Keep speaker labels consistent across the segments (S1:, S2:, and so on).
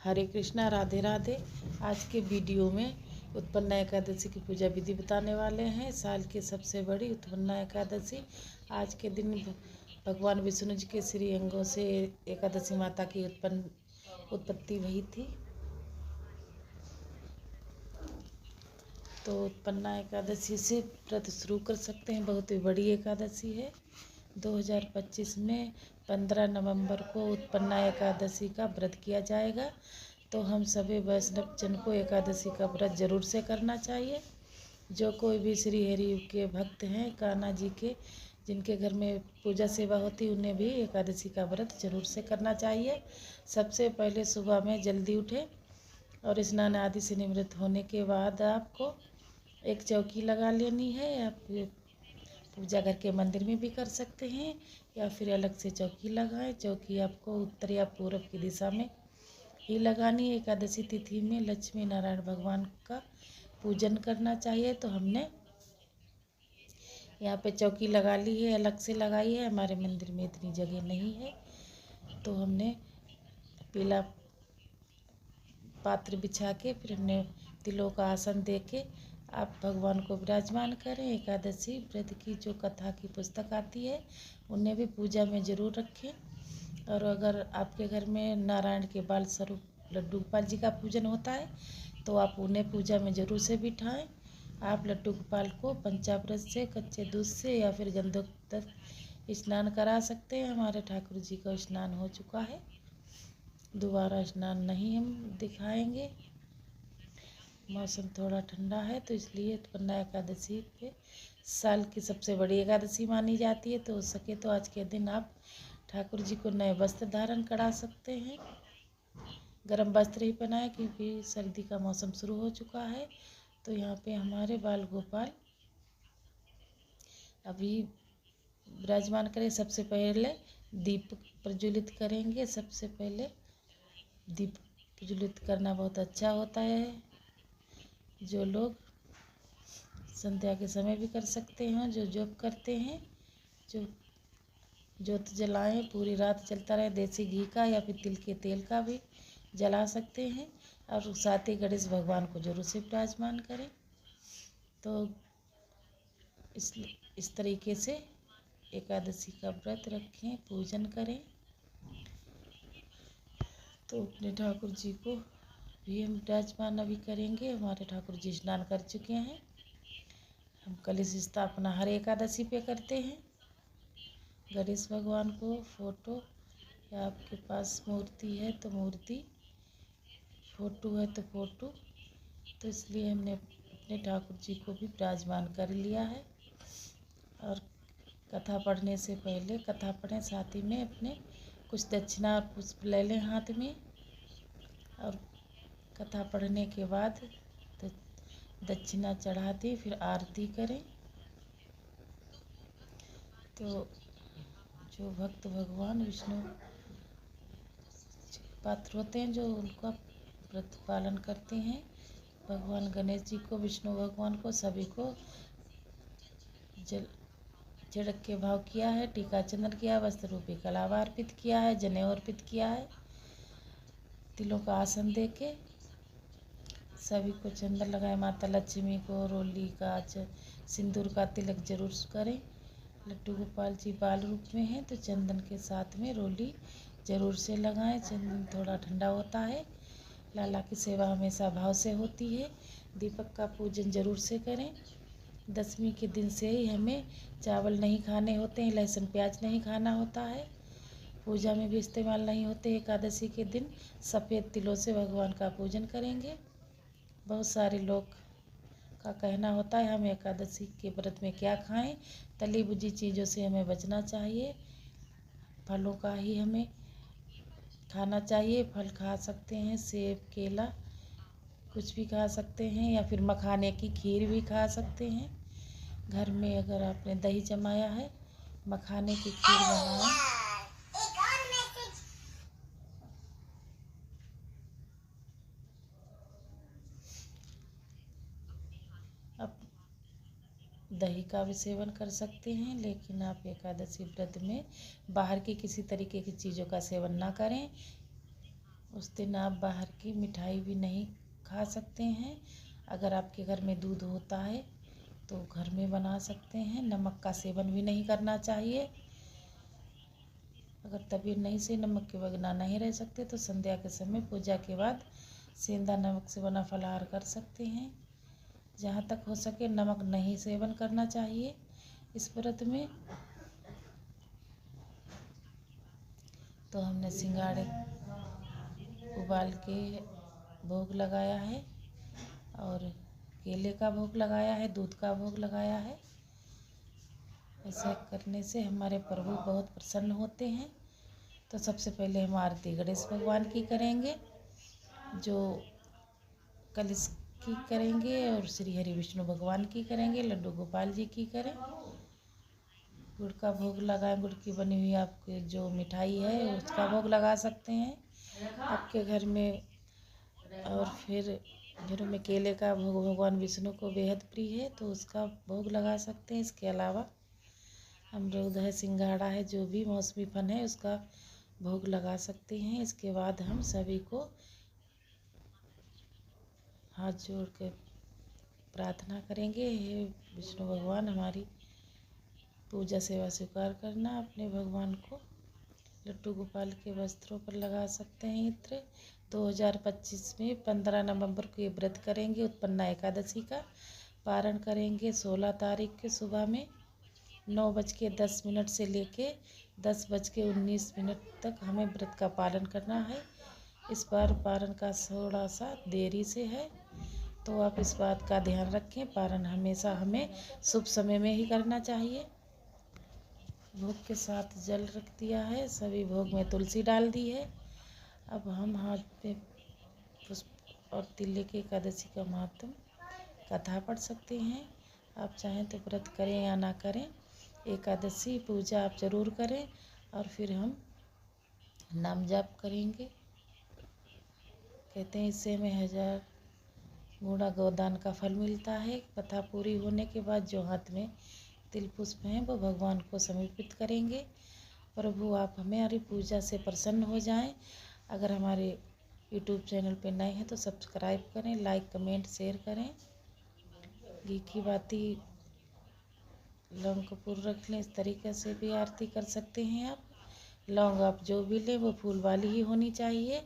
S1: हरे कृष्णा, राधे राधे। आज के वीडियो में उत्पन्ना एकादशी की पूजा विधि बताने वाले हैं। साल की सबसे बड़ी उत्पन्ना एकादशी। आज के दिन भगवान विष्णु जी के श्री अंगों से एकादशी माता की उत्पत्ति हुई थी। तो उत्पन्ना एकादशी से व्रत शुरू कर सकते हैं। बहुत ही बड़ी एकादशी है। 2025 में 15 नवंबर को उत्पन्ना एकादशी का व्रत किया जाएगा। तो हम सभी वैष्णव जन को एकादशी का व्रत जरूर से करना चाहिए। जो कोई भी श्री हरि के भक्त हैं, कान्हा जी के, जिनके घर में पूजा सेवा होती, उन्हें भी एकादशी का व्रत जरूर से करना चाहिए। सबसे पहले सुबह में जल्दी उठें और स्नान आदि से निवृत्त होने के बाद आपको एक चौकी लगा लेनी है। आप पूजा घर के मंदिर में भी कर सकते हैं या फिर अलग से चौकी लगाएं। चौकी आपको उत्तर या पूर्व की दिशा में ही लगानी है। एकादशी तिथि में लक्ष्मी नारायण भगवान का पूजन करना चाहिए। तो हमने यहाँ पे चौकी लगा ली है, अलग से लगाई है। हमारे मंदिर में इतनी जगह नहीं है, तो हमने पीला पात्र बिछा के फिर हमने तिलों का आसन दे के आप भगवान को विराजमान करें। एकादशी व्रत की जो कथा की पुस्तक आती है, उन्हें भी पूजा में ज़रूर रखें। और अगर आपके घर में नारायण के बाल स्वरूप लड्डू गोपाल जी का पूजन होता है, तो आप उन्हें पूजा में ज़रूर से बिठाएं। आप लड्डू गोपाल को पंचामृत से, कच्चे दूध से या फिर गंधोदक स्नान करा सकते हैं। हमारे ठाकुर जी का स्नान हो चुका है, दोबारा स्नान नहीं हम दिखाएंगे। मौसम थोड़ा ठंडा है, तो इसलिए उत्पन्ना एकादशी पे साल की सबसे बड़ी एकादशी मानी जाती है। तो हो सके तो आज के दिन आप ठाकुर जी को नए वस्त्र धारण करा सकते हैं। गर्म वस्त्र ही पहनाएं, क्योंकि सर्दी का मौसम शुरू हो चुका है। तो यहाँ पे हमारे बाल गोपाल अभी विराजमान करें। सबसे पहले दीप प्रज्वलित करेंगे। सबसे पहले दीप प्रज्वलित करना बहुत अच्छा होता है। जो लोग संध्या के समय भी कर सकते हैं, जो जॉब करते हैं, जो जोत जलाएं, पूरी रात चलता रहे। देसी घी का या फिर तिल के तेल का भी जला सकते हैं। और साथ ही गणेश भगवान को जरूर से विराजमान करें। तो इस तरीके से एकादशी का व्रत रखें, पूजन करें। तो अपने ठाकुर जी को भी हम विराजमान अभी करेंगे। हमारे ठाकुर जी स्नान कर चुके हैं। हम कलश स्थापना हर एकादशी पे करते हैं। गणेश भगवान को फोटो, या आपके पास मूर्ति है तो मूर्ति, फोटो है तो फोटो, तो इसलिए हमने अपने ठाकुर जी को भी विराजमान कर लिया है। और कथा पढ़ने से पहले कथा पढ़ें, साथ ही में अपने कुछ दक्षिणा और पुष्प ले लें हाथ में। और कथा पढ़ने के बाद दक्षिणा चढ़ा दें, फिर आरती करें। तो जो भक्त भगवान विष्णु पात्र होते हैं, जो उनका व्रत पालन करते हैं, भगवान गणेश जी को, विष्णु भगवान को, सभी को झड़क के भाव किया है, टीका चंदन किया, वस्त्र रूपी कलावा अर्पित किया है, जनेऊ अर्पित किया है। तिलों का आसन दे के सभी को चंदन लगाए। माता लक्ष्मी को रोली का सिंदूर का तिलक जरूर करें। लड्डू गोपाल जी बाल रूप में हैं, तो चंदन के साथ में रोली जरूर से लगाएं। चंदन थोड़ा ठंडा होता है। लाला की सेवा हमेशा भाव से होती है। दीपक का पूजन जरूर से करें। दशमी के दिन से ही हमें चावल नहीं खाने होते हैं, लहसुन प्याज नहीं खाना होता है, पूजा में भी इस्तेमाल नहीं होते। एकादशी के दिन सफ़ेद तिलों से भगवान का पूजन करेंगे। बहुत सारे लोग का कहना होता है हम एकादशी के व्रत में क्या खाएं। तली भुजी चीज़ों से हमें बचना चाहिए। फलों का ही हमें खाना चाहिए। फल खा सकते हैं, सेब, केला, कुछ भी खा सकते हैं, या फिर मखाने की खीर भी खा सकते हैं। घर में अगर आपने दही जमाया है, मखाने की खीर बनाएं। अब दही का भी सेवन कर सकते हैं, लेकिन आप एकादशी व्रत में बाहर की किसी तरीके की चीज़ों का सेवन ना करें। उस दिन आप बाहर की मिठाई भी नहीं खा सकते हैं। अगर आपके घर में दूध होता है तो घर में बना सकते हैं। नमक का सेवन भी नहीं करना चाहिए। अगर तबीयत नहीं से नमक के बगैर नहीं रह सकते तो संध्या के समय पूजा के बाद सेंधा नमक से बना फलाहार कर सकते हैं। जहाँ तक हो सके नमक नहीं सेवन करना चाहिए इस व्रत में। तो हमने सिंघाड़े उबाल के भोग लगाया है और केले का भोग लगाया है, दूध का भोग लगाया है। ऐसा करने से हमारे प्रभु बहुत प्रसन्न होते हैं। तो सबसे पहले हम आरती गणेश भगवान की करेंगे, जो कलश की करेंगे, और श्री हरि विष्णु भगवान की करेंगे, लड्डू गोपाल जी की करें। गुड़ का भोग लगाएं, गुड़ की बनी हुई आपके जो मिठाई है उसका भोग लगा सकते हैं आपके घर में। और फिर घरों में केले का भोग भगवान विष्णु को बेहद प्रिय है तो उसका भोग लगा सकते हैं। इसके अलावा अमरूद है, सिंघाड़ा है, जो भी मौसमी फल है उसका भोग लगा सकते हैं। इसके बाद हम सभी को हाथ जोड़ कर प्रार्थना करेंगे, हे विष्णु भगवान हमारी पूजा सेवा स्वीकार करना। अपने भगवान को लड्डू गोपाल के वस्त्रों पर लगा सकते हैं इत्र। 2025 में 15 नवंबर को ये व्रत करेंगे। उत्पन्ना एकादशी का पारण करेंगे 16 तारीख के सुबह में 9:10 से लेके 10:19 तक हमें व्रत का पालन करना है। इस बार पारण का थोड़ा सा देरी से है तो आप इस बात का ध्यान रखें। पारण हमेशा हमें शुभ समय में ही करना चाहिए। भोग के साथ जल रख दिया है, सभी भोग में तुलसी डाल दी है। अब हम हाथ पे पुष्प और तिल लेके एकादशी का महात्म कथा पढ़ सकते हैं। आप चाहें तो व्रत करें या ना करें, एकादशी पूजा आप जरूर करें। और फिर हम नाम जाप करेंगे। कहते हैं इससे हमें 1000 गुणा गोदान का फल मिलता है। कथा पूरी होने के बाद जो हाथ में तिल पुष्प हैं वो भगवान को समर्पित करेंगे। प्रभु आप हमारी पूजा से प्रसन्न हो जाएं। अगर हमारे यूट्यूब चैनल पे नए हैं तो सब्सक्राइब करें, लाइक कमेंट शेयर करें। घी की बाती लौंग कपूर रख लें, इस तरीके से भी आरती कर सकते हैं आप। लौंग आप जो भी लें वो फूल वाली ही होनी चाहिए।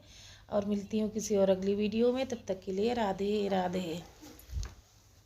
S1: और मिलती हूँ किसी और अगली वीडियो में, तब तक के लिए राधे राधे।